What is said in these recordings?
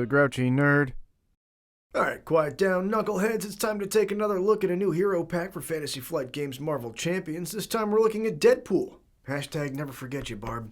the Grouchy Nerd. Alright, quiet down, knuckleheads. It's time to take another look at a new hero pack for Fantasy Flight Games Marvel Champions. This time we're looking at Deadpool. Hashtag never forget you, Barb.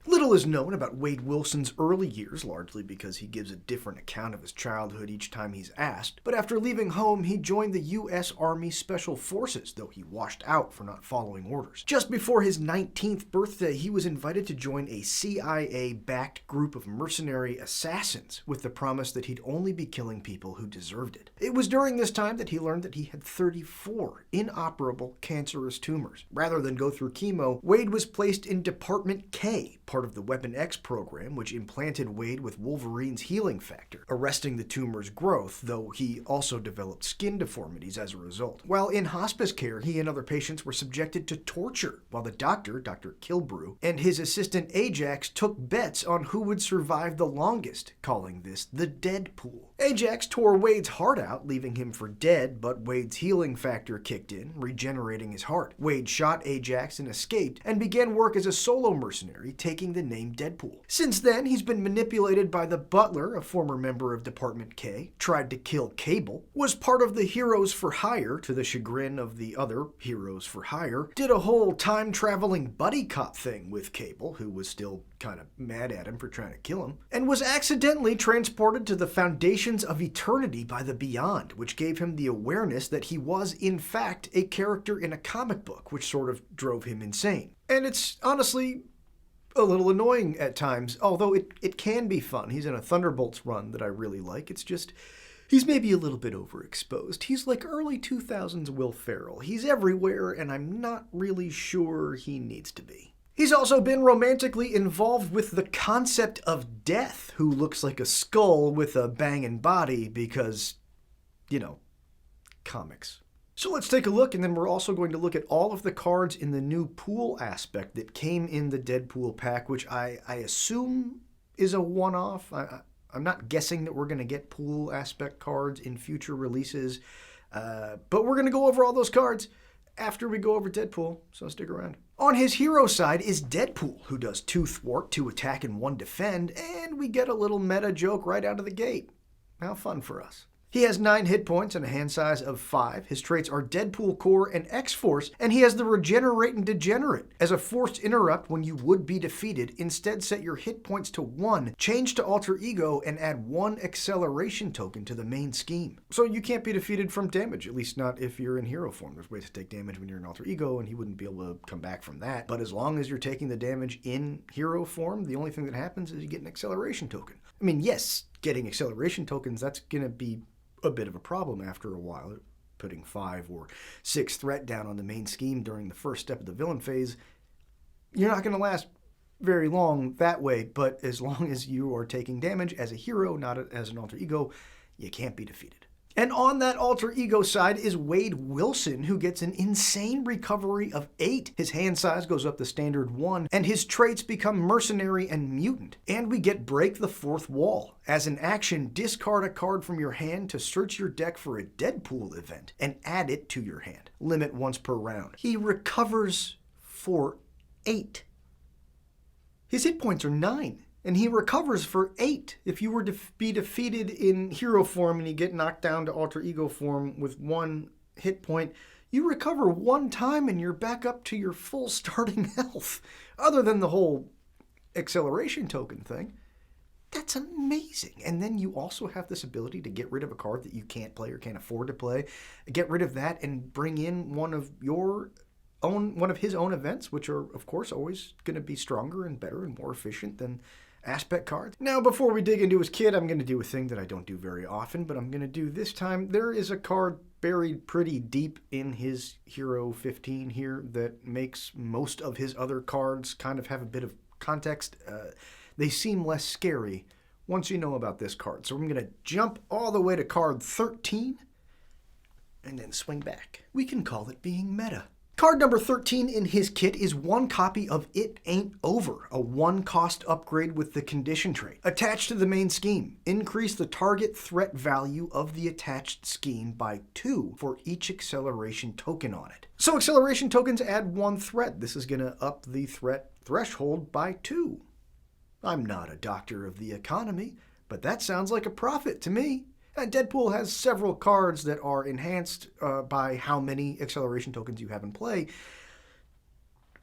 Little is known about Wade Wilson's early years, largely because he gives a different account of his childhood each time he's asked. But after leaving home, he joined the U.S. Army Special Forces, though he washed out for not following orders. Just before his 19th birthday, he was invited to join a CIA-backed group of mercenary assassins, with the promise that he'd only be killing people who deserved it. It was during this time that he learned that he had 34 inoperable cancerous tumors. Rather than go through chemo, Wade was placed in Department K, part of the Weapon X program, which implanted Wade with Wolverine's healing factor, arresting the tumor's growth, though he also developed skin deformities as a result. While in hospice care, he and other patients were subjected to torture, while the doctor, Dr. Kilbrew, and his assistant Ajax took bets on who would survive the longest, calling this the Deadpool. Ajax tore Wade's heart out, leaving him for dead, but Wade's healing factor kicked in, regenerating his heart. Wade shot Ajax and escaped, and began work as a solo mercenary, taking the name Deadpool. Since then, he's been manipulated by the Butler, a former member of Department K, tried to kill Cable, was part of the Heroes for Hire to the chagrin of the other Heroes for Hire, did a whole time-traveling buddy cop thing with Cable, who was still kind of mad at him for trying to kill him, and was accidentally transported to the Foundations of Eternity by the Beyond, which gave him the awareness that he was, in fact, a character in a comic book, which sort of drove him insane. And it's honestly a little annoying at times, although it can be fun. He's in a Thunderbolts run that I really like. It's just, he's maybe a little bit overexposed. He's like early 2000s Will Ferrell. He's everywhere, and I'm not really sure he needs to be. He's also been romantically involved with the concept of Death, who looks like a skull with a banging body because, you know, comics. So let's take a look, and then we're also going to look at all of the cards in the new pool aspect that came in the Deadpool pack, which I assume is a one-off. I'm not guessing that we're going to get pool aspect cards in future releases, but we're going to go over all those cards after we go over Deadpool, so stick around. On his hero side is Deadpool, who does 2 thwart, 2 attack, and 1 defend, and we get a little meta joke right out of the gate. How fun for us. He has 9 hit points and a hand size of 5. His traits are Deadpool Core and X-Force, and he has the Regenerate and Degenerate. As a forced interrupt when you would be defeated, instead set your hit points to 1, change to Alter Ego, and add 1 acceleration token to the main scheme. So you can't be defeated from damage, at least not if you're in hero form. There's ways to take damage when you're in Alter Ego, and he wouldn't be able to come back from that. But as long as you're taking the damage in hero form, the only thing that happens is you get an acceleration token. I mean, yes, getting acceleration tokens, that's going to be a bit of a problem after a while. Putting 5 or 6 threat down on the main scheme during the first step of the villain phase, you're not going to last very long that way, but as long as you are taking damage as a hero, not as an alter ego, you can't be defeated. And on that alter ego side is Wade Wilson, who gets an insane recovery of 8. His hand size goes up to standard 1, and his traits become mercenary and mutant. And we get Break the Fourth Wall. As an action, discard a card from your hand to search your deck for a Deadpool event and add it to your hand. Limit once per round. He recovers for 8. His hit points are 9. And he recovers for 8. If you were to be defeated in hero form and you get knocked down to alter ego form with 1 hit point, you recover 1 time and you're back up to your full starting health. Other than the whole acceleration token thing. That's amazing. And then you also have this ability to get rid of a card that you can't play or can't afford to play. Get rid of that and bring in one of his own events, which are, of course, always going to be stronger and better and more efficient than aspect cards. Now, before we dig into his kit, I'm going to do a thing that I don't do very often, but I'm going to do this time. There is a card buried pretty deep in his Hero 15 here that makes most of his other cards kind of have a bit of context. They seem less scary once you know about this card. So I'm going to jump all the way to card 13 and then swing back. We can call it being meta. Card number 13 in his kit is 1 copy of It Ain't Over, a 1-cost upgrade with the condition trait. Attached to the main scheme, increase the target threat value of the attached scheme by 2 for each acceleration token on it. So acceleration tokens add 1 threat. This is going to up the threat threshold by 2. I'm not a doctor of the economy, but that sounds like a profit to me. Deadpool has several cards that are enhanced by how many acceleration tokens you have in play.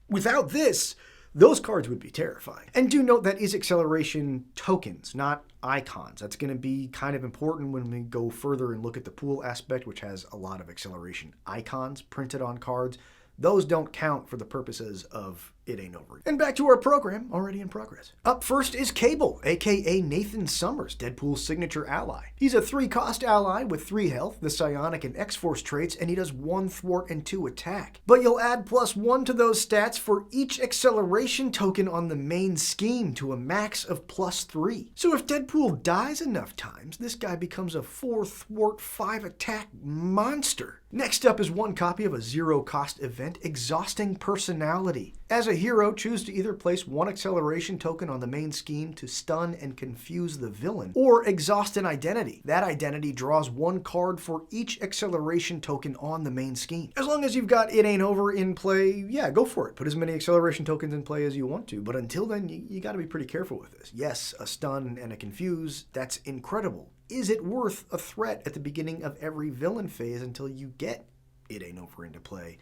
Without this, those cards would be terrifying. And do note that is acceleration tokens, not icons. That's going to be kind of important when we go further and look at the pool aspect, which has a lot of acceleration icons printed on cards. Those don't count for the purposes of It Ain't Over. And back to our program, already in progress. Up first is Cable, aka Nathan Summers, Deadpool's signature ally. He's a 3-cost ally with 3 health, the Psionic and X-Force traits, and he does 1 thwart and 2 attack. But you'll add +1 to those stats for each acceleration token on the main scheme to a max of +3. So if Deadpool dies enough times, this guy becomes a 4 thwart 5 attack monster. Next up is 1 copy of a 0-cost event, Exhausting Personality. As a hero, choose to either place 1 acceleration token on the main scheme to stun and confuse the villain, or exhaust an identity. That identity draws 1 card for each acceleration token on the main scheme. As long as you've got It Ain't Over in play, yeah, go for it. Put as many acceleration tokens in play as you want to, but until then, you gotta be pretty careful with this. Yes, a stun and a confuse, that's incredible. Is it worth a threat at the beginning of every villain phase until you get It Ain't Over into play?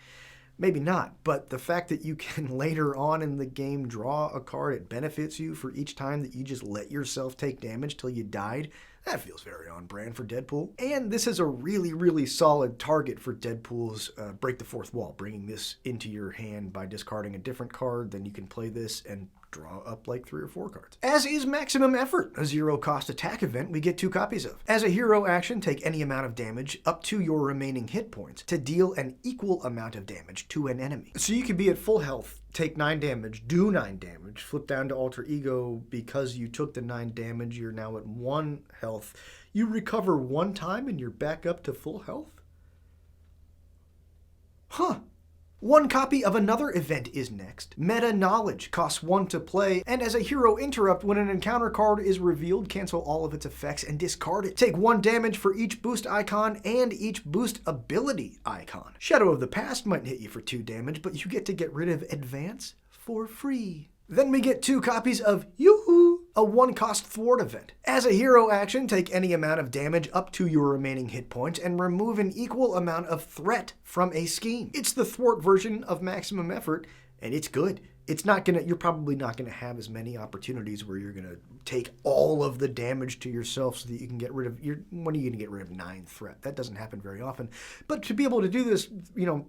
Maybe not, but the fact that you can later on in the game draw a card, it benefits you for each time that you just let yourself take damage till you died, that feels very on brand for Deadpool. And this is a really, really solid target for Deadpool's Break the Fourth Wall, bringing this into your hand by discarding a different card, then you can play this and draw up like 3 or 4 cards. As is Maximum Effort, a 0-cost attack event we get 2 copies of. As a hero action, take any amount of damage up to your remaining hit points to deal an equal amount of damage to an enemy. So you could be at full health, take 9 damage, do 9 damage, flip down to Alter Ego because you took the 9 damage, you're now at 1 health. You recover 1 time and you're back up to full health? Huh. 1 copy of another event is next. Meta Knowledge costs 1 to play, and as a hero interrupt, when an encounter card is revealed, cancel all of its effects and discard it. Take 1 damage for each boost icon and each boost ability icon. Shadow of the Past might hit you for 2 damage, but you get to get rid of Advance for free. Then we get 2 copies of Yoo-Hoo, a 1-cost thwart event. As a hero action, take any amount of damage up to your remaining hit points and remove an equal amount of threat from a scheme. It's the thwart version of Maximum Effort, and it's good. You're probably not gonna have as many opportunities where you're gonna take all of the damage to yourself so that you can get rid of when are you gonna get rid of 9 threat? That doesn't happen very often. But to be able to do this,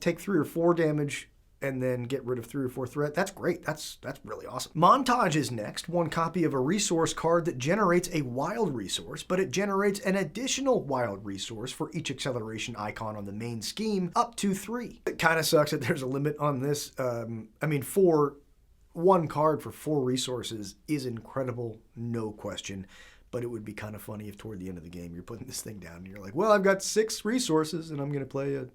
take 3 or 4 damage and then get rid of 3 or 4 threat, that's great. That's really awesome. Montage is next, 1 copy of a resource card that generates a wild resource, but it generates an additional wild resource for each acceleration icon on the main scheme, up to 3. It kind of sucks that there's a limit on this. 1 card for 4 resources is incredible, no question. But it would be kind of funny if toward the end of the game you're putting this thing down and you're like, well, I've got 6 resources and I'm going to play a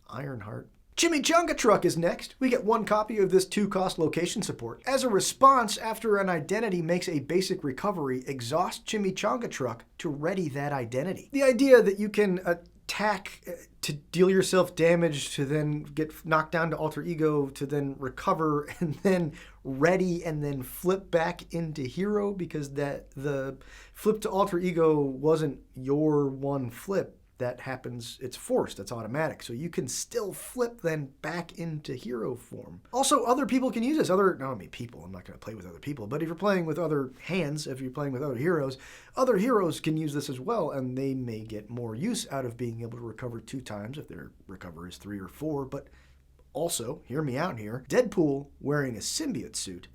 Ironheart. Chimichanga Truck is next. We get 1 copy of this 2-cost location support. As a response, after an identity makes a basic recovery, exhaust Chimichanga Truck to ready that identity. The idea that you can attack to deal yourself damage, to then get knocked down to Alter Ego, to then recover, and then ready, and then flip back into hero because the flip to Alter Ego wasn't your 1 flip. That happens, it's forced, that's automatic. So you can still flip then back into hero form. Also, other people can use this. I'm not going to play with other people, but if you're playing with other hands, if you're playing with other heroes can use this as well, and they may get more use out of being able to recover 2 times if their recover is 3 or 4. But also, hear me out here, Deadpool wearing a symbiote suit,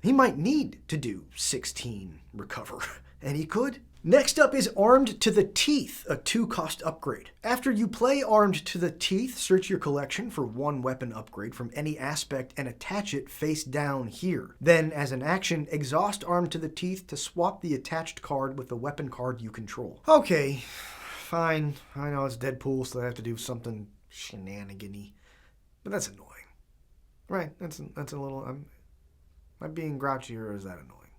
he might need to do 16 recover, and he could. Next up is Armed to the Teeth, a 2-cost upgrade. After you play Armed to the Teeth, search your collection for 1 weapon upgrade from any aspect and attach it face down here. Then, as an action, exhaust Armed to the Teeth to swap the attached card with the weapon card you control. Okay, fine. I know it's Deadpool, so I have to do something shenanigan-y. But that's annoying. Right, that's a little... Am I being grouchy or is that annoying?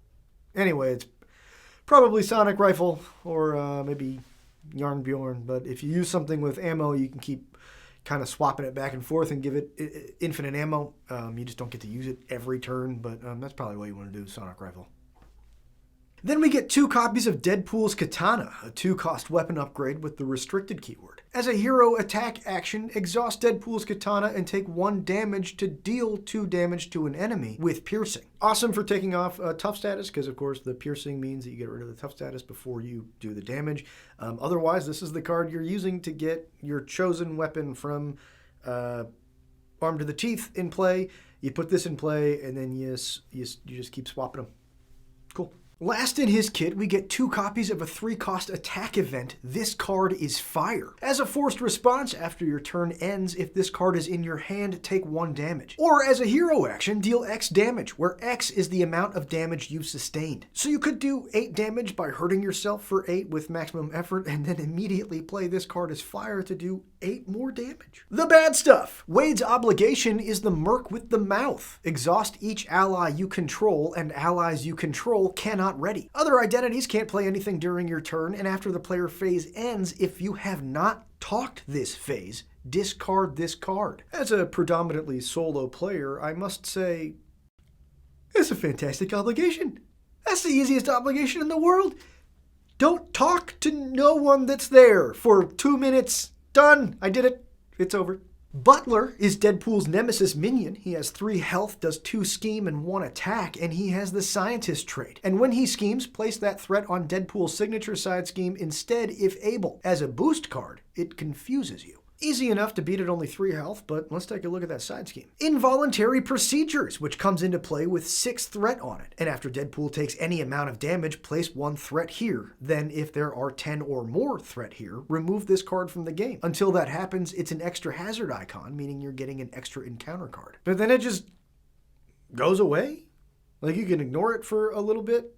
Anyway, it's probably Sonic Rifle or maybe Yarn Bjorn, but if you use something with ammo, you can keep kind of swapping it back and forth and give it infinite ammo. You just don't get to use it every turn, but that's probably what you want to do with Sonic Rifle. Then we get 2 copies of Deadpool's Katana, a 2-cost weapon upgrade with the restricted keyword. As a hero attack action, exhaust Deadpool's Katana and take 1 damage to deal 2 damage to an enemy with piercing. Awesome for taking off tough status, because of course the piercing means that you get rid of the tough status before you do the damage. Otherwise, this is the card you're using to get your chosen weapon from Armed to the Teeth in play. You put this in play, and then you just keep swapping them. Cool. Last in his kit, we get 2 copies of a 3-cost attack event. This card is Fire. As a forced response, after your turn ends, if this card is in your hand, take 1 damage. Or as a hero action, deal X damage, where X is the amount of damage you've sustained. So you could do 8 damage by hurting yourself for 8 with maximum effort, and then immediately play this card as Fire to do 8 more damage. The bad stuff. Wade's obligation is the Merc with the Mouth. Exhaust each ally you control, and allies you control cannot ready. Other identities can't play anything during your turn, and after the player phase ends, if you have not talked this phase, discard this card. As a predominantly solo player, I must say, it's a fantastic obligation. That's the easiest obligation in the world. Don't talk to no one that's there for 2 minutes. Done. I did it. It's over. Butler is Deadpool's nemesis minion. He has 3 health, does 2 scheme and 1 attack, and he has the scientist trait. And when he schemes, place that threat on Deadpool's signature side scheme instead if able. As a boost card, it confuses you. Easy enough to beat at only 3 health, but let's take a look at that side scheme. Involuntary Procedures, which comes into play with 6 threat on it. And after Deadpool takes any amount of damage, place 1 threat here. Then if there are 10 or more threat here, remove this card from the game. Until that happens, it's an extra hazard icon, meaning you're getting an extra encounter card. But then it just goes away. Like you can ignore it for a little bit,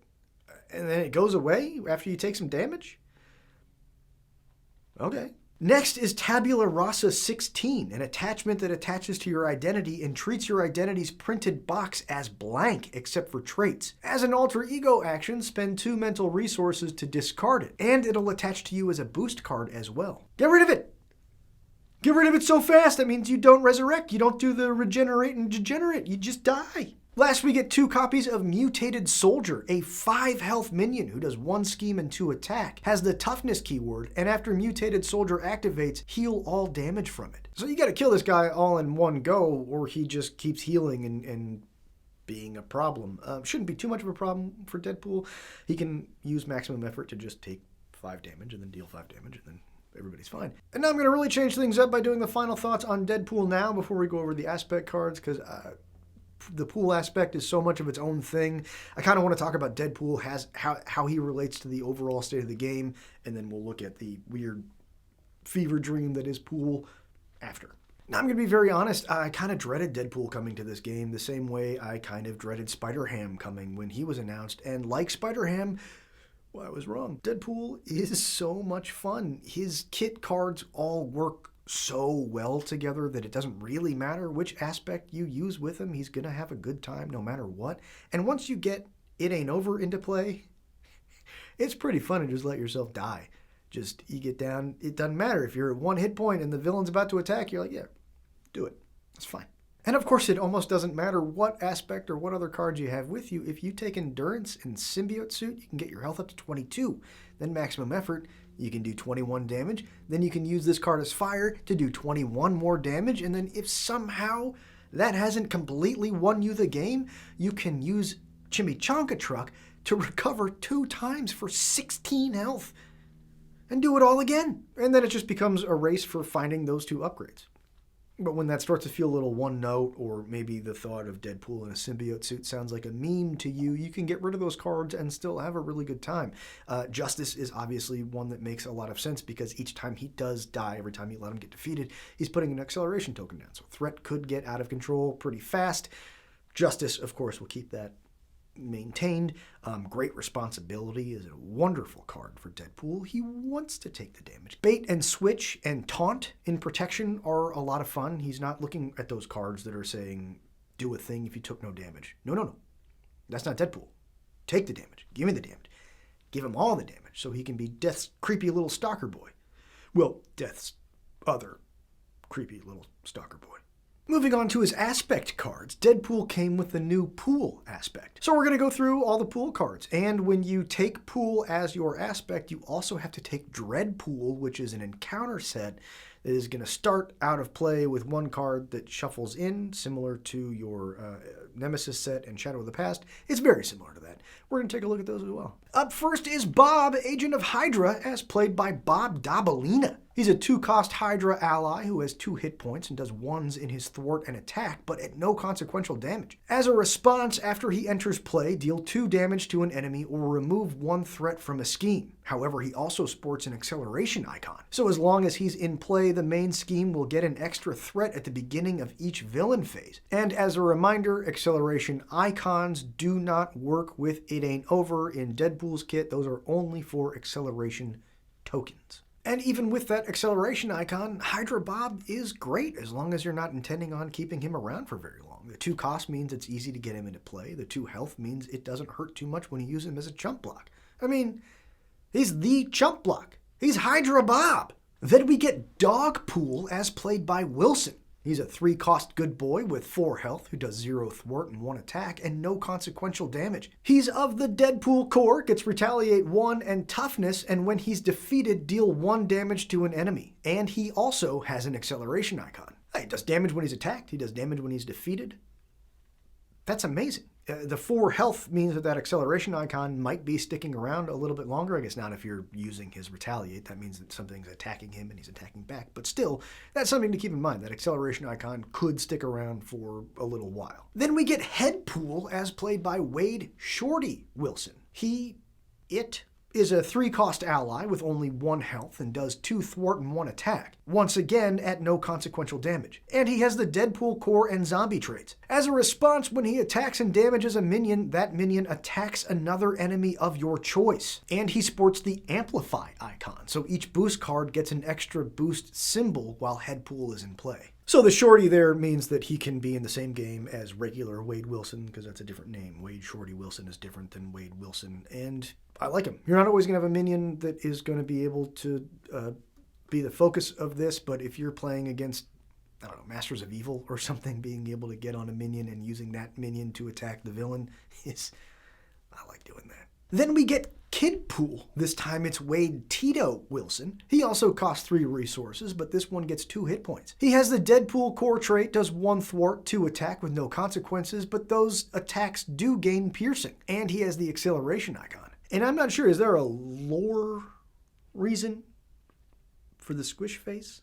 and then it goes away after you take some damage? Okay. Next is Tabula Rasa 16, an attachment that attaches to your identity and treats your identity's printed box as blank except for traits. As an alter ego action, spend 2 mental resources to discard it, and it'll attach to you as a boost card as well. Get rid of it! Get rid of it so fast, that means you don't resurrect, you don't do the regenerate and degenerate, you just die. Last, we get 2 copies of Mutated Soldier, a 5 health minion who does 1 scheme and 2 attack, has the toughness keyword, and after Mutated Soldier activates, heal all damage from it. So you gotta kill this guy all in one go, or he just keeps healing and being a problem. Shouldn't be too much of a problem for Deadpool. He can use maximum effort to just take 5 damage and then deal 5 damage, and then everybody's fine. And now I'm gonna really change things up by doing the final thoughts on Deadpool now before we go over the aspect cards, because the pool aspect is so much of its own thing. I kind of want to talk about Deadpool, how he relates to the overall state of the game, and then we'll look at the weird fever dream that is pool after. Now, I'm going to be very honest, I kind of dreaded Deadpool coming to this game the same way I kind of dreaded Spider-Ham coming when he was announced, and like Spider-Ham, well, I was wrong. Deadpool is so much fun. His kit cards all work so well together that it doesn't really matter which aspect you use with him. He's gonna have a good time no matter what. And once you get It Ain't Over into play, it's pretty fun to just let yourself die. Just, you get down, it doesn't matter. If you're at 1 hit point and the villain's about to attack, you're like, yeah, do it. It's fine. And of course, it almost doesn't matter what aspect or what other cards you have with you. If you take Endurance and Symbiote Suit, you can get your health up to 22. Then Maximum Effort, you can do 21 damage. Then you can use this card as Fire to do 21 more damage. And then if somehow that hasn't completely won you the game, you can use Chimichanga Truck to recover 2 times for 16 health. And do it all again. And then it just becomes a race for finding those 2 upgrades. But when that starts to feel a little one note, or maybe the thought of Deadpool in a symbiote suit sounds like a meme to you, you can get rid of those cards and still have a really good time. Justice is obviously one that makes a lot of sense because each time he does die, every time you let him get defeated, he's putting an acceleration token down. So threat could get out of control pretty fast. Justice, of course, will keep that maintained. Great Responsibility is a wonderful card for Deadpool. He wants to take the damage. Bait and Switch and Taunt in Protection are a lot of fun. He's not looking at those cards that are saying, do a thing if you took no damage. No. That's not Deadpool. Take the damage. Give me the damage. Give him all the damage so he can be Death's creepy little stalker boy. Well, Death's other creepy little stalker boy. Moving on to his aspect cards, Deadpool came with the new pool aspect. So we're going to go through all the pool cards, and when you take pool as your aspect, you also have to take Dreadpool, which is an encounter set that is going to start out of play with one card that shuffles in, similar to your Nemesis set and Shadow of the Past. It's very similar to that. We're going to take a look at those as well. Up first is Bob, Agent of Hydra, as played by Bob Dabalina. He's a 2-cost Hydra ally who has 2 hit points and does 1s in his thwart and attack, but at no consequential damage. As a response, after he enters play, deal 2 damage to an enemy or remove 1 threat from a scheme. However, he also sports an acceleration icon. So as long as he's in play, the main scheme will get an extra threat at the beginning of each villain phase. And as a reminder, acceleration icons do not work with It Ain't Over in Deadpool's kit. Those are only for acceleration tokens. And even with that acceleration icon, Hydra Bob is great as long as you're not intending on keeping him around for very long. The 2 cost means it's easy to get him into play. The 2 health means it doesn't hurt too much when you use him as a chump block. I mean, he's the chump block. He's Hydra Bob. Then we get Dogpool as played by Wilson. He's a 3-cost good boy with 4 health who does 0 thwart and 1 attack and no consequential damage. He's of the Deadpool core, gets Retaliate 1 and Toughness, and when he's defeated, deal 1 damage to an enemy. And he also has an acceleration icon. He does damage when he's attacked, he does damage when he's defeated. That's amazing. The 4 health means that acceleration icon might be sticking around a little bit longer. I guess not if you're using his Retaliate. That means that something's attacking him and he's attacking back. But still, that's something to keep in mind. That acceleration icon could stick around for a little while. Then we get Headpool as played by Wade Shorty Wilson. It is a 3-cost ally with only 1 health and does 2 thwart and 1 attack, once again at no consequential damage. And he has the Deadpool core and zombie traits. As a response, when he attacks and damages a minion, that minion attacks another enemy of your choice. And he sports the Amplify icon, so each boost card gets an extra boost symbol while Headpool is in play. So the shorty there means that he can be in the same game as regular Wade Wilson, because that's a different name. Wade Shorty Wilson is different than Wade Wilson, and I like him. You're not always going to have a minion that is going to be able to be the focus of this, but if you're playing against, I don't know, Masters of Evil or something, being able to get on a minion and using that minion to attack the villain I like doing that. Then we get Kidpool. This time it's Wade Tito Wilson. He also costs 3 resources, but this one gets 2 hit points. He has the Deadpool core trait, does 1 thwart, 2 attack with no consequences, but those attacks do gain piercing. And he has the acceleration icon. And I'm not sure, is there a lore reason for the squish face?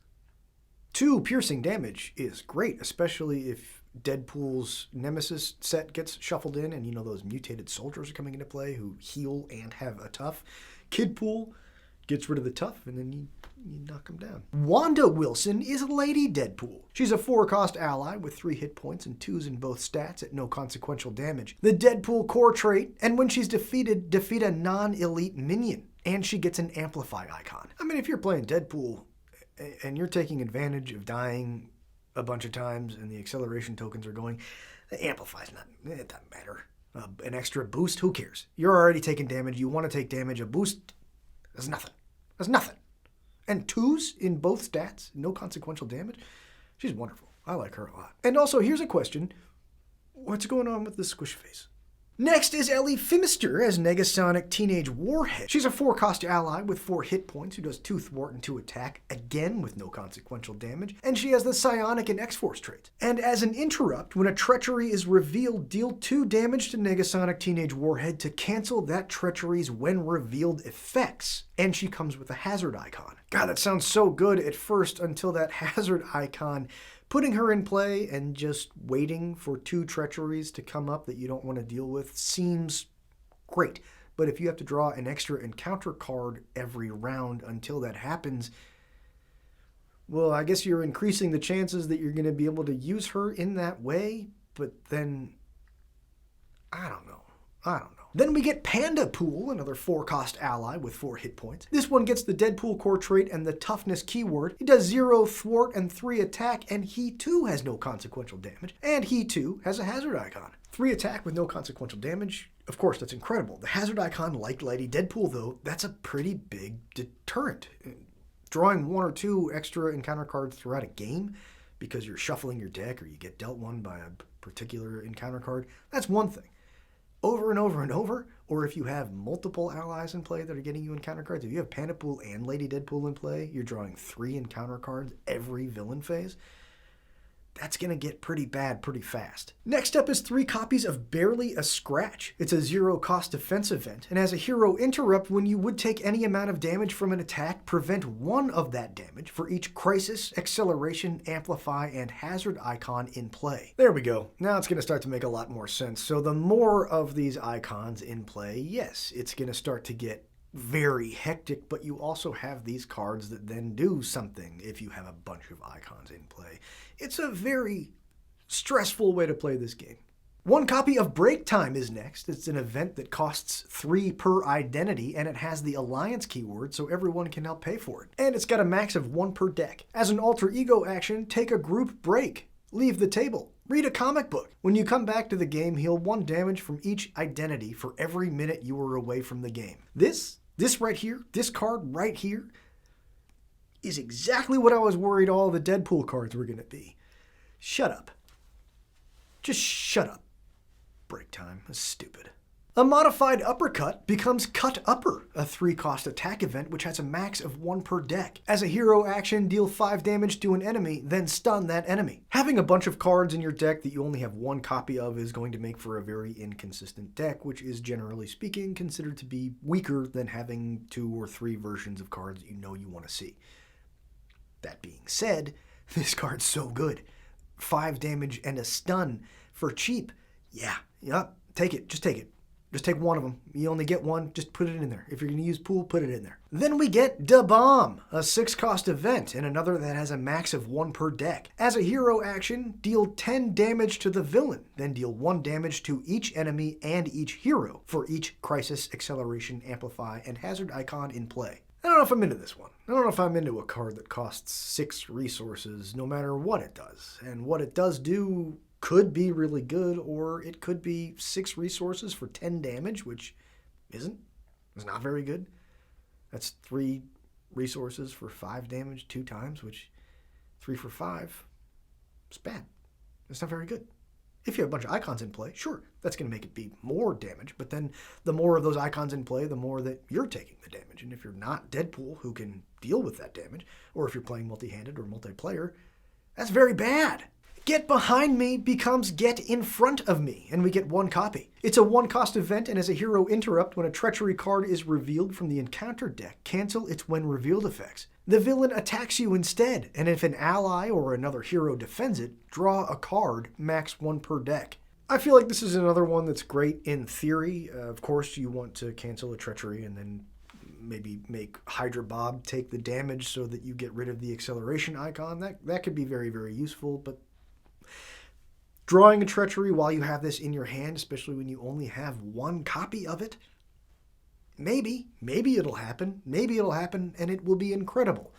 2 piercing damage is great, especially if Deadpool's Nemesis set gets shuffled in and those mutated soldiers are coming into play who heal and have a tough. Kidpool gets rid of the tough and then you knock them down. Wanda Wilson is Lady Deadpool. She's a 4-cost ally with 3 hit points and 2s in both stats at no consequential damage. The Deadpool core trait, and when she's defeated, defeat a non-elite minion. And she gets an Amplify icon. I mean, if you're playing Deadpool and you're taking advantage of dying a bunch of times and the acceleration tokens are going, the Amplify's it doesn't matter. An extra boost, who cares? You're already taking damage, you want to take damage, a boost, that's nothing. That's nothing. And 2s in both stats, no consequential damage. She's wonderful. I like her a lot. And also, here's a question. What's going on with the squish face? Next is Ellie Fimister as Negasonic Teenage Warhead. She's a 4-cost ally with 4 hit points who does 2 thwart and 2 attack, again with no consequential damage, and she has the Psionic and X-Force traits. And as an interrupt, when a treachery is revealed, deal 2 damage to Negasonic Teenage Warhead to cancel that treachery's when revealed effects. And she comes with a hazard icon. God, that sounds so good at first until that hazard icon. Putting her in play and just waiting for 2 treacheries to come up that you don't want to deal with seems great. But if you have to draw an extra encounter card every round until that happens, well, I guess you're increasing the chances that you're going to be able to use her in that way. But then, I don't know. Then we get Panda Pool, another 4-cost ally with 4 hit points. This one gets the Deadpool core trait and the toughness keyword. He does 0 thwart and 3 attack, and he too has no consequential damage. And he too has a hazard icon. 3 attack with no consequential damage. Of course, that's incredible. The hazard icon, like Lady Deadpool though, that's a pretty big deterrent. Drawing 1 or 2 extra encounter cards throughout a game because you're shuffling your deck or you get dealt one by a particular encounter card, that's one thing. Over and over and over, or if you have multiple allies in play that are getting you encounter cards, if you have Deadpool and Lady Deadpool in play, you're drawing 3 encounter cards every villain phase. That's going to get pretty bad pretty fast. Next up is 3 copies of Barely a Scratch. It's a 0-cost defense event, and has a hero interrupt when you would take any amount of damage from an attack, prevent 1 of that damage for each crisis, acceleration, amplify, and hazard icon in play. There we go. Now it's going to start to make a lot more sense. So the more of these icons in play, yes, it's going to start to get very hectic, but you also have these cards that then do something if you have a bunch of icons in play. It's a very stressful way to play this game. 1 copy of Break Time is next. It's an event that costs 3 per identity, and it has the Alliance keyword so everyone can help pay for it. And it's got a max of 1 per deck. As an alter ego action, take a group break. Leave the table. Read a comic book. When you come back to the game, heal 1 damage from each identity for every minute you were away from the game. This right here, this card right here, is exactly what I was worried all the Deadpool cards were going to be. Shut up. Just shut up. Break Time. That's stupid. A modified uppercut becomes Cut Upper, a 3-cost attack event which has a max of 1 per deck. As a hero action, deal 5 damage to an enemy, then stun that enemy. Having a bunch of cards in your deck that you only have 1 copy of is going to make for a very inconsistent deck, which is generally speaking considered to be weaker than having 2 or 3 versions of cards that you know you want to see. That being said, this card's so good. 5 damage and a stun for cheap. Yeah, take it. Just take it. Just take 1 of them. You only get 1, just put it in there. If you're going to use pool, put it in there. Then we get Da Bomb, a 6-cost event, and another that has a max of 1 per deck. As a hero action, deal 10 damage to the villain, then deal 1 damage to each enemy and each hero for each crisis, acceleration, amplify, and hazard icon in play. I don't know if I'm into this one. I don't know if I'm into a card that costs 6 resources no matter what it does. And what it does do could be really good, or it could be 6 resources for 10 damage, which it's not very good. That's 3 resources for 5 damage 2 times, which 3 for 5, it's bad. It's not very good. If you have a bunch of icons in play, sure, that's going to make it be more damage, but then the more of those icons in play, the more that you're taking the damage. And if you're not Deadpool, who can deal with that damage, or if you're playing multi-handed or multiplayer, that's very bad. Get Behind Me becomes Get in Front of Me, and we get 1 copy. It's a 1-cost event, and as a hero interrupt, when a treachery card is revealed from the encounter deck, cancel its when revealed effects. The villain attacks you instead, and if an ally or another hero defends it, draw a card, max 1 per deck. I feel like this is another one that's great in theory. Of course, you want to cancel a treachery and then maybe make Hydra Bob take the damage so that you get rid of the acceleration icon. That could be very, very useful, but drawing a treachery while you have this in your hand, especially when you only have 1 copy of it, maybe it'll happen. Maybe it'll happen, and it will be incredible.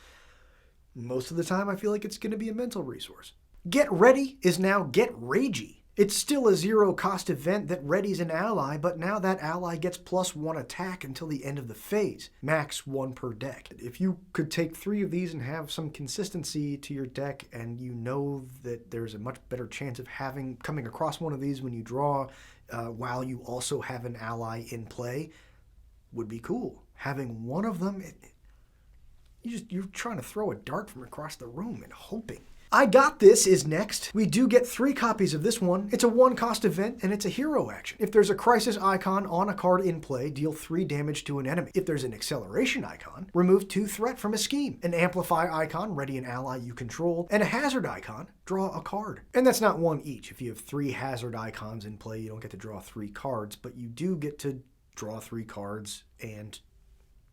Most of the time, I feel like it's going to be a mental resource. Get Ready is now Get Ragey. It's still a 0-cost event that readies an ally, but now that ally gets +1 attack until the end of the phase, max 1 per deck. If you could take 3 of these and have some consistency to your deck, and you know that there's a much better chance of coming across one of these when you draw, while you also have an ally in play, would be cool. Having 1 of them, you're trying to throw a dart from across the room and hoping. I Got This is next. We do get 3 copies of this one. It's a 1-cost event, and it's a hero action. If there's a crisis icon on a card in play, deal 3 damage to an enemy. If there's an acceleration icon, remove 2 threat from a scheme. An amplify icon, ready an ally you control. And a hazard icon, draw a card. And that's not 1 each. If you have 3 hazard icons in play, you don't get to draw 3 cards, but you do get to draw 3 cards and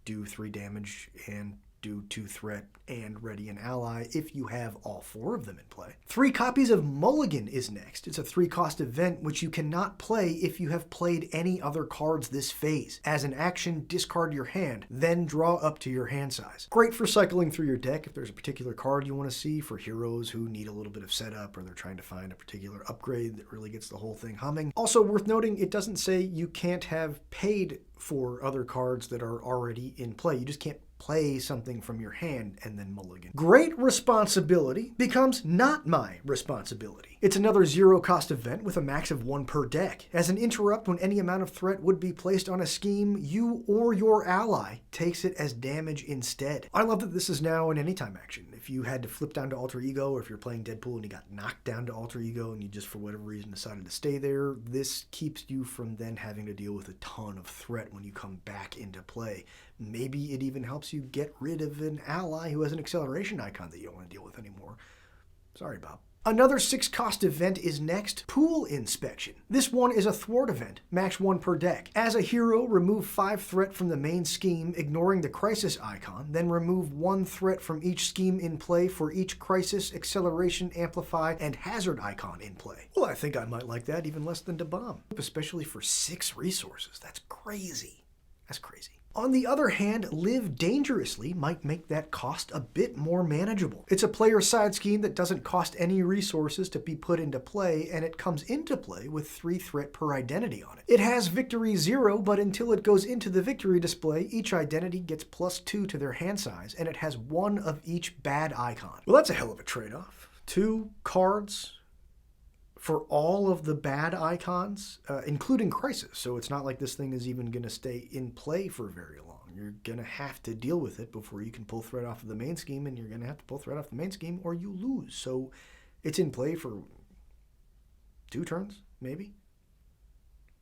do 3 damage and do 2 threat and ready an ally if you have all 4 of them in play. 3 copies of Mulligan is next. It's a 3-cost event which you cannot play if you have played any other cards this phase. As an action, discard your hand, then draw up to your hand size. Great for cycling through your deck if there's a particular card you want to see for heroes who need a little bit of setup or they're trying to find a particular upgrade that really gets the whole thing humming. Also worth noting, it doesn't say you can't have paid for other cards that are already in play. You just can't play something from your hand and then mulligan. Great responsibility becomes not my responsibility. It's another zero-cost event with a max of 1 per deck. As an interrupt, when any amount of threat would be placed on a scheme, you or your ally takes it as damage instead. I love that this is now an anytime action. If you had to flip down to Alter Ego, or if you're playing Deadpool and you got knocked down to Alter Ego and you just for whatever reason decided to stay there, this keeps you from then having to deal with a ton of threat when you come back into play. Maybe it even helps you get rid of an ally who has an acceleration icon that you don't want to deal with anymore. Sorry, Bob. Another 6-cost event is next, Pool Inspection. This one is a thwart event, max 1 per deck. As a hero, remove 5 threat from the main scheme, ignoring the crisis icon, then remove 1 threat from each scheme in play for each crisis, acceleration, amplify, and hazard icon in play. Well, I think I might like that even less than Da Bomb, especially for 6 resources. That's crazy. That's crazy. On the other hand, Live Dangerously might make that cost a bit more manageable. It's a player side scheme that doesn't cost any resources to be put into play, and it comes into play with 3 threat per identity on it. It has victory 0, but until it goes into the victory display, each identity gets +2 to their hand size, and it has 1 of each bad icon. Well, that's a hell of a trade-off. 2 cards for all of the bad icons, including Crisis. So it's not like this thing is even going to stay in play for very long. You're going to have to deal with it before you can pull threat off of the main scheme, and you're going to have to pull threat off the main scheme or you lose. So it's in play for 2 turns, maybe.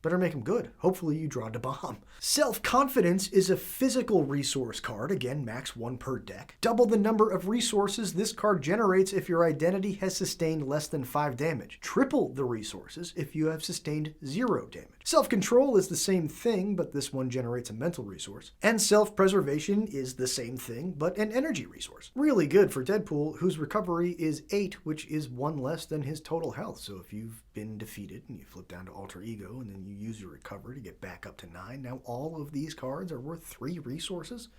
Better make them good. Hopefully you draw Da Bomb. Self-Confidence is a physical resource card, again max 1 per deck. Double the number of resources this card generates if your identity has sustained less than 5 damage. Triple the resources if you have sustained 0 damage. Self-Control is the same thing, but this one generates a mental resource. And Self-Preservation is the same thing, but an energy resource. Really good for Deadpool, whose recovery is 8, which is 1 less than his total health. So if you've been defeated and you flip down to Alter Ego and then you use your recovery to get back up to 9, now all of these cards are worth 3 resources.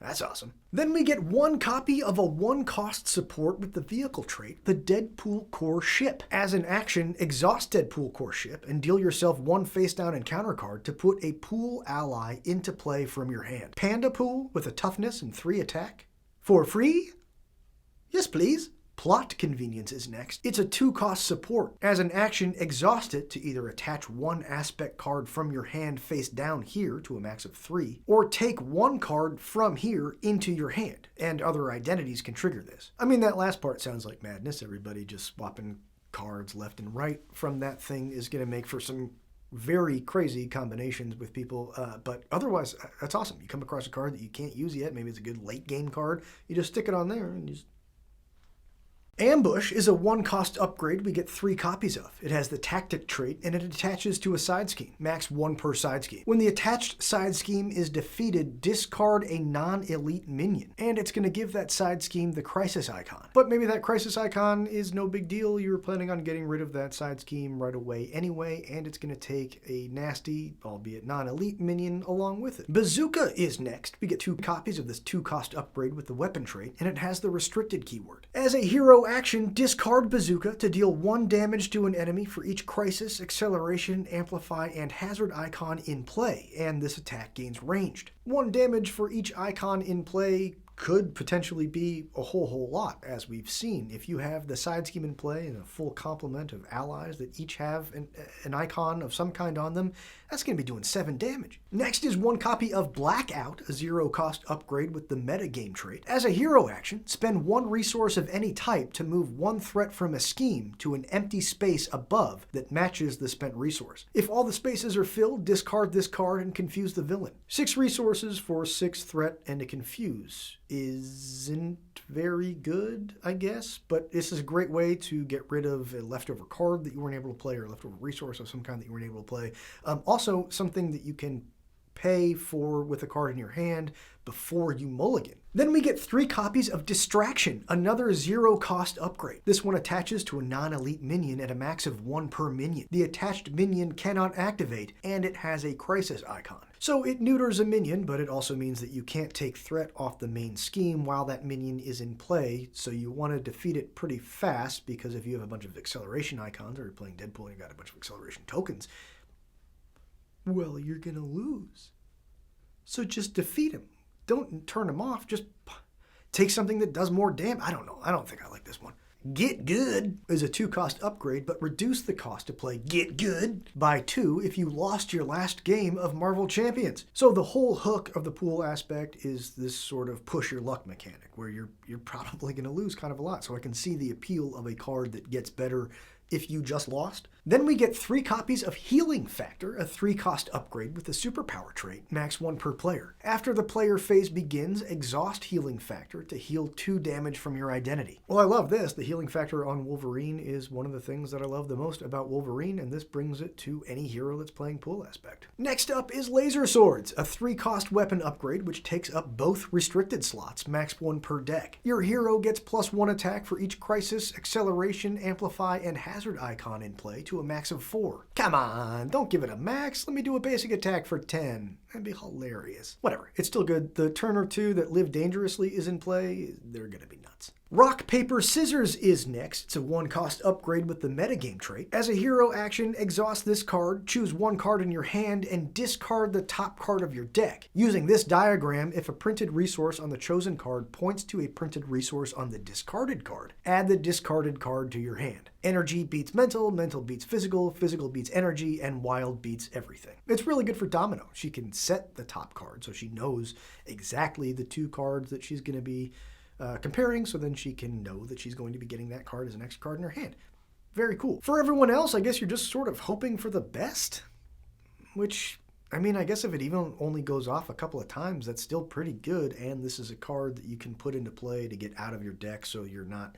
That's awesome. Then we get 1 copy of a 1-cost support with the vehicle trait, the Deadpool Core Ship. As an action, exhaust Deadpool Core Ship and deal yourself 1 face-down encounter card to put a pool ally into play from your hand. Panda Pool with a toughness and 3 attack. For free? Yes, please. Plot Convenience is next. It's a 2-cost support. As an action, exhaust it to either attach 1 aspect card from your hand face down here to a max of 3, or take 1 card from here into your hand, and other identities can trigger this. I mean, that last part sounds like madness. Everybody just swapping cards left and right from that thing is going to make for some very crazy combinations with people, but otherwise, that's awesome. You come across a card that you can't use yet, maybe it's a good late game card, you just stick it on there and you just... Ambush is a 1-cost upgrade we get 3 copies of. It has the tactic trait and it attaches to a side scheme, max 1 per side scheme. When the attached side scheme is defeated, discard a non-elite minion, and it's going to give that side scheme the crisis icon. But maybe that crisis icon is no big deal. You were planning on getting rid of that side scheme right away anyway, and it's going to take a nasty, albeit non-elite minion along with it. Bazooka is next. We get 2 copies of this 2-cost upgrade with the weapon trait, and it has the restricted keyword. As a hero action, discard Bazooka to deal 1 damage to an enemy for each crisis, acceleration, amplify, and hazard icon in play, and this attack gains ranged. 1 damage for each icon in play could potentially be a whole lot, as we've seen. If you have the side scheme in play and a full complement of allies that each have an icon of some kind on them, that's going to be doing 7 damage. Next is 1 copy of Blackout, a 0-cost upgrade with the metagame trait. As a hero action, spend 1 resource of any type to move 1 threat from a scheme to an empty space above that matches the spent resource. If all the spaces are filled, discard this card and confuse the villain. 6 resources for 6 threat and a confuse isn't very good, I guess, but this is a great way to get rid of a leftover card that you weren't able to play or a leftover resource of some kind that you weren't able to play. Also, something that you can pay for with a card in your hand before you mulligan. Then we get 3 copies of Distraction, another 0-cost upgrade. This one attaches to a non-elite minion at a max of 1 per minion. The attached minion cannot activate, and it has a crisis icon. So it neuters a minion, but it also means that you can't take threat off the main scheme while that minion is in play, so you want to defeat it pretty fast, because if you have a bunch of acceleration icons, or you're playing Deadpool and you got a bunch of acceleration tokens, well, you're gonna lose. So just defeat him. don't turn them off. Just take something that does more damage. I don't know. I don't think I like this one. Get Good is a 2-cost upgrade, but reduce the cost to play Get Good by 2 if you lost your last game of Marvel Champions. So the whole hook of the pool aspect is this sort of push your luck mechanic, where you're probably going to lose kind of a lot. So I can see the appeal of a card that gets better if you just lost. Then we get 3 copies of Healing Factor, a 3-cost upgrade with the superpower trait, max 1 per player. After the player phase begins, exhaust Healing Factor to heal 2 damage from your identity. Well, I love this. The Healing Factor on Wolverine is one of the things that I love the most about Wolverine, and this brings it to any hero that's playing pool aspect. Next up is Laser Swords, a 3-cost weapon upgrade which takes up both restricted slots, max 1 per deck. Your hero gets +1 attack for each Crisis, Acceleration, Amplify, and Hazard icon in play to a max of 4. Come on, don't give it a max. Let me do a basic attack for 10. That'd be hilarious. Whatever, it's still good. The turn or 2 that Live Dangerously is in play, they're gonna be nuts. Rock, Paper, Scissors is next. It's a 1-cost upgrade with the metagame trait. As a hero action, exhaust this card, choose 1 card in your hand, and discard the top card of your deck. Using this diagram, if a printed resource on the chosen card points to a printed resource on the discarded card, add the discarded card to your hand. Energy beats mental, mental beats physical, physical beats energy, and wild beats everything. It's really good for Domino. She can set the top card so she knows exactly the 2 cards that she's going to be comparing, so then she can know that she's going to be getting that card as an extra card in her hand. Very cool. For everyone else, I guess you're just sort of hoping for the best, which, I mean, I guess if it even only goes off a couple of times, that's still pretty good, and this is a card that you can put into play to get out of your deck so you're not,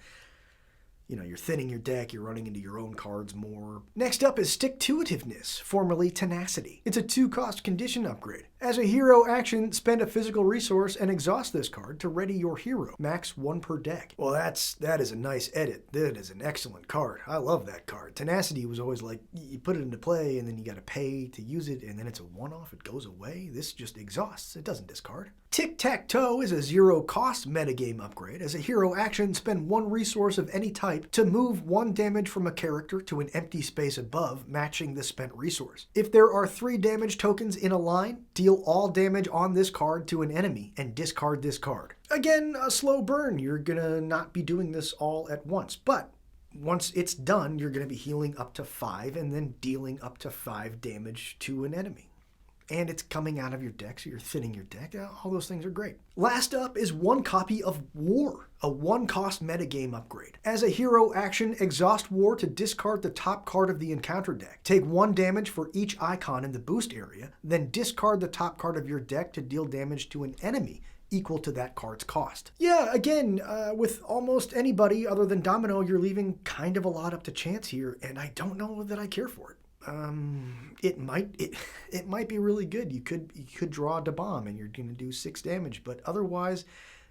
you're thinning your deck, you're running into your own cards more. Next up is Stick-to-Itiveness, formerly Tenacity. It's a 2-cost condition upgrade. As a hero action, spend a physical resource and exhaust this card to ready your hero, max 1 per deck. Well, that is a nice edit. That is an excellent card. I love that card. Tenacity was always like, you put it into play and then you gotta pay to use it, and then it's a one-off, it goes away. This just exhausts, it doesn't discard. Tic-Tac-Toe is a 0-cost metagame upgrade. As a hero action, spend 1 resource of any type to move 1 damage from a character to an empty space above, matching the spent resource. If there are 3 damage tokens in a line, deal all damage on this card to an enemy and discard this card. Again, a slow burn. You're gonna not be doing this all at once, but once it's done, you're gonna be healing up to 5 and then dealing up to 5 damage to an enemy. And it's coming out of your deck, so you're thinning your deck. All those things are great. Last up is 1 copy of War, a 1-cost metagame upgrade. As a hero action, exhaust War to discard the top card of the encounter deck. Take 1 damage for each icon in the boost area, then discard the top card of your deck to deal damage to an enemy equal to that card's cost. Yeah, again, with almost anybody other than Domino, you're leaving kind of a lot up to chance here, and I don't know that I care for it. It might be really good. You could draw the bomb and you're gonna do 6 damage, but otherwise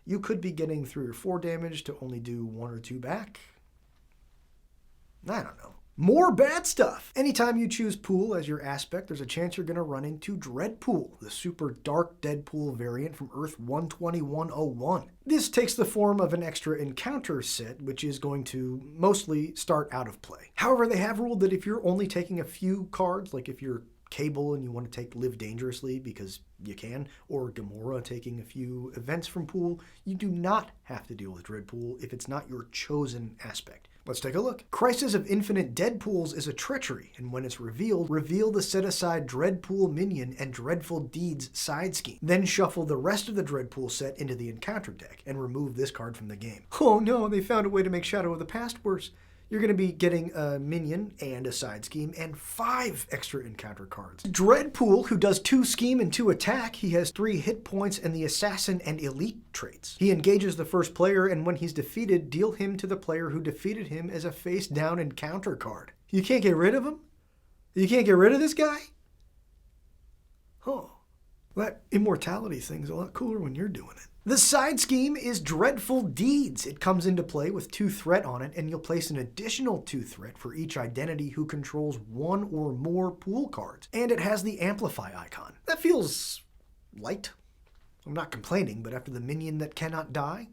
you could be getting 3 or 4 damage to only do 1 or 2 back. I don't know. More bad stuff. Anytime you choose Pool as your aspect, there's a chance you're gonna run into Dreadpool, the super dark Deadpool variant from Earth 12101. This takes the form of an extra encounter set, which is going to mostly start out of play. However, they have ruled that if you're only taking a few cards, like if you're Cable and you want to take Live Dangerously because you can, or Gamora taking a few events from Pool, you do not have to deal with Dreadpool if it's not your chosen aspect. Let's take a look. Crisis of Infinite Deadpools is a treachery, and when it's revealed, reveal the set-aside Dreadpool minion and Dreadful Deeds side scheme. Then shuffle the rest of the Dreadpool set into the encounter deck, and remove this card from the game. Oh no, they found a way to make Shadow of the Past worse. You're going to be getting a minion and a side scheme and 5 extra encounter cards. Dreadpool, who does 2 scheme and 2 attack, he has 3 hit points and the assassin and elite traits. He engages the first player, and when he's defeated, deal him to the player who defeated him as a face down encounter card. You can't get rid of him? You can't get rid of this guy? Oh, that immortality thing's a lot cooler when you're doing it. The side scheme is Dreadful Deeds. It comes into play with 2 threat on it, and you'll place an additional 2 threat for each identity who controls 1 or more pool cards. And it has the Amplify icon. That feels light. I'm not complaining, but after the minion that cannot die,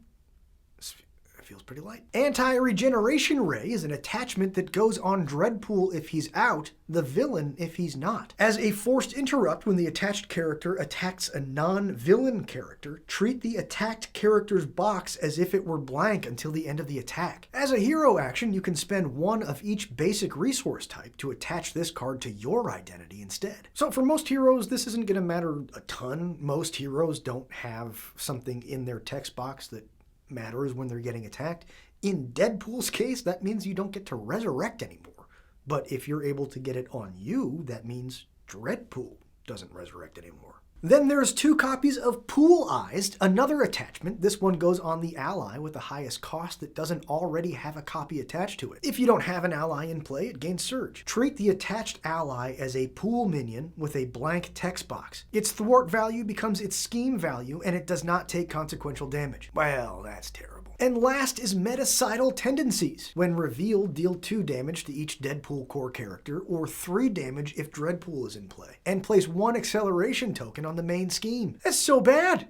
it feels pretty light. Anti-regeneration ray is an attachment that goes on Dreadpool if he's out, the villain if he's not. As a forced interrupt when the attached character attacks a non-villain character, treat the attacked character's box as if it were blank until the end of the attack. As a hero action, you can spend one of each basic resource type to attach this card to your identity instead. So for most heroes, this isn't going to matter a ton. Most heroes don't have something in their text box that matters when they're getting attacked. In Deadpool's case, that means you don't get to resurrect anymore. But if you're able to get it on you, that means Dreadpool doesn't resurrect anymore. Then there's 2 copies of Poolized, another attachment. This one goes on the ally with the highest cost that doesn't already have a copy attached to it. If you don't have an ally in play, it gains Surge. Treat the attached ally as a pool minion with a blank text box. Its thwart value becomes its scheme value, and it does not take consequential damage. Well, that's terrible. And last is Metacidal Tendencies. When revealed, deal 2 damage to each Deadpool core character, or 3 damage if Dreadpool is in play, and place 1 acceleration token on the main scheme. That's so bad!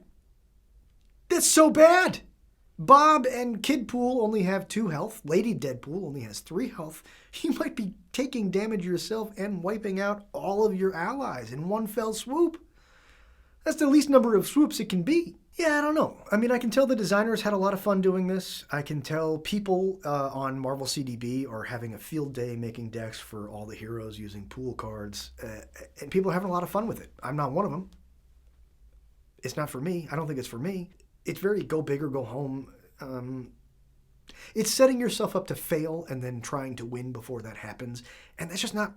That's so bad! Bob and Kidpool only have 2 health. Lady Deadpool only has 3 health. You might be taking damage yourself and wiping out all of your allies in one fell swoop. That's the least number of swoops it can be. Yeah, I don't know. I mean, I can tell the designers had a lot of fun doing this. I can tell people on Marvel CDB are having a field day making decks for all the heroes using pool cards. And people are having a lot of fun with it. I'm not one of them. It's not for me. I don't think it's for me. It's very go big or go home. It's setting yourself up to fail and then trying to win before that happens. And that's just not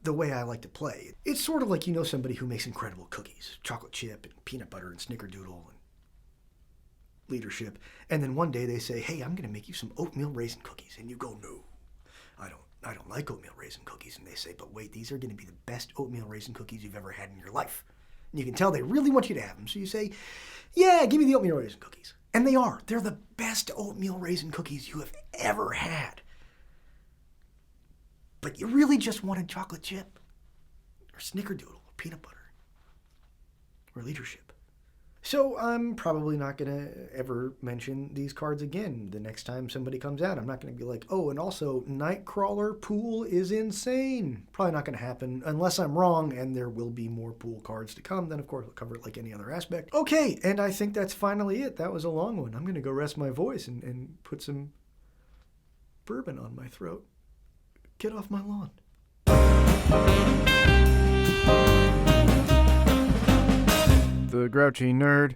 the way I like to play. It's sort of like you know somebody who makes incredible cookies. Chocolate chip and peanut butter and snickerdoodle and leadership, and then one day they say, hey, I'm going to make you some oatmeal raisin cookies, and you go, no, I don't like oatmeal raisin cookies, and they say, but wait, these are going to be the best oatmeal raisin cookies you've ever had in your life, and you can tell they really want you to have them, so you say, yeah, give me the oatmeal raisin cookies, and they're the best oatmeal raisin cookies you have ever had, but you really just wanted chocolate chip, or snickerdoodle, or peanut butter, or leadership. So I'm probably not going to ever mention these cards again the next time somebody comes out. I'm not going to be like, oh, and also Nightcrawler Pool is insane. Probably not going to happen unless I'm wrong and there will be more pool cards to come. Then, of course, we'll cover it like any other aspect. Okay, and I think that's finally it. That was a long one. I'm going to go rest my voice and put some bourbon on my throat. Get off my lawn. The Grouchy Nerd.